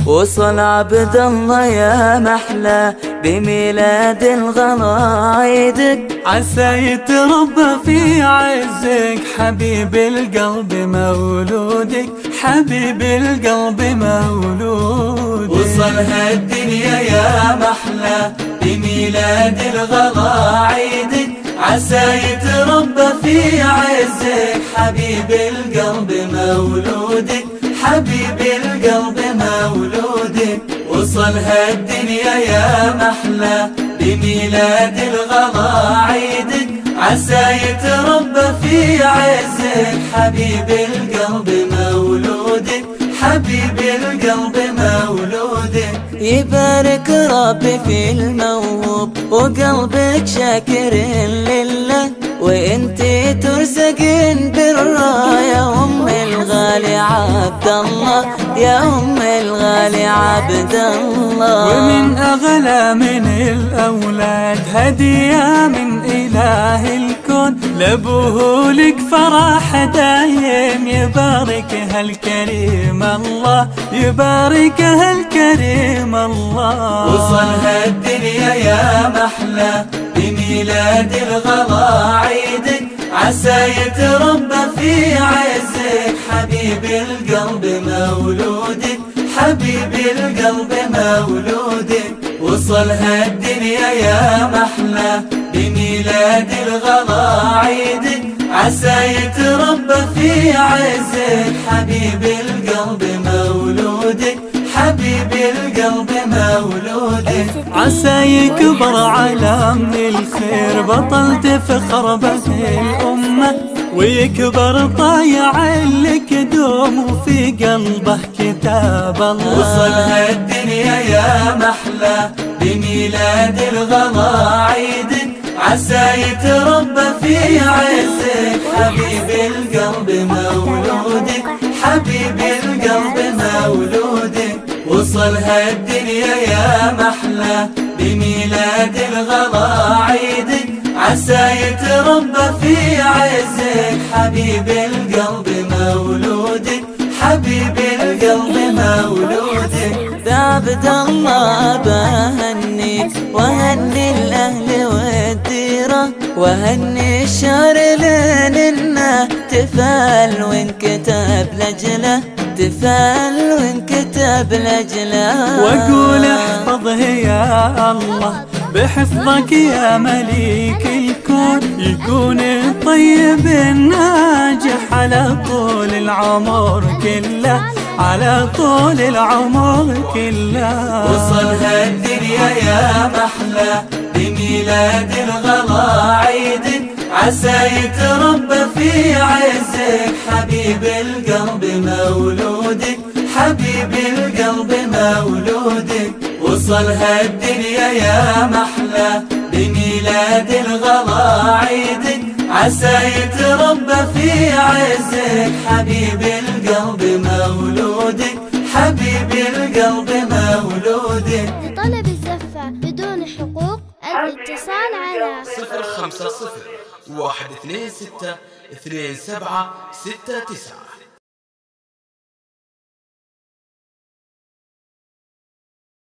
وصل عبد الله يا محلى بميلاد الغلايدك، عسى يتربى في عزك حبيب القلب مولودك، حبيب القلب مولودك. وصل هالدنيا يا محلى بميلاد الغلايدك، عسى يتربى في عزك حبيب القلب مولودك، حبيب القلب مولودك. وصل هالدنيا يا محلى بميلاد الغلايدك، عسى يتربى في عزك حبيب القلب مولودك، حبيب القلب مولودك. يبارك ربي في الموهوب وقلبك شاكر لله، وانت ترزقين بالرا يا ام الغالي عبد الله، يا ام الغالي عبد الله. ومن اغلى من الاولاد هديه من اله الكون، لابوه لك فرح دايم يبارك هالكريم الله، يبارك هالكريم الله. وصل هالدنيا يا محلى بميلاد الغلايدك، عسى يتربى في عزك حبيب القلب مولودك، حبيب القلب مولودك. وصل هالدنيا يا محلى بميلاد الغلايدك، عسى يتربى في عزك حبيب القلب مولودك، حبيب القلب مولودك. عسى يكبر على من الخير بطل تفخر به الأمة، ويكبر طايع لك دوم وفي قلبه كتاب الله. وصل هالدنيا يا محلى بميلاد الغلايدك، عسى يتربى في عزك حبيب القلب مولودك، حبيب القلب مولودك. وصل هالدنيا يا محلى بميلاد الغلايدك، عسى يتربى في عزك حبيب القلب مولودك، حبيب القلب مولودك. عبد الله بهنيك وهني الاهل والديره، وهني الشهر لانه تفال وانكتب لاجله، تفال وانكتب لاجله. واقول احفظه يا الله بحفظك يا مليك الكون، يكون الطيب الناجح على طول العمر كله، على طول العمر كله. وصل هالدنيا يا محلى بميلاد الغلايدك، عسى يتربى في عزك حبيب القلب مولودك، حبيب القلب مولودك. وصل هالدنيا يا محلى بميلاد الغلايدك، عسى يتربى في عزك حبيب القلب مولودك، حبيب القلب مولودك. لطلب الزفة بدون حقوق الاتصال على 050 126 2769.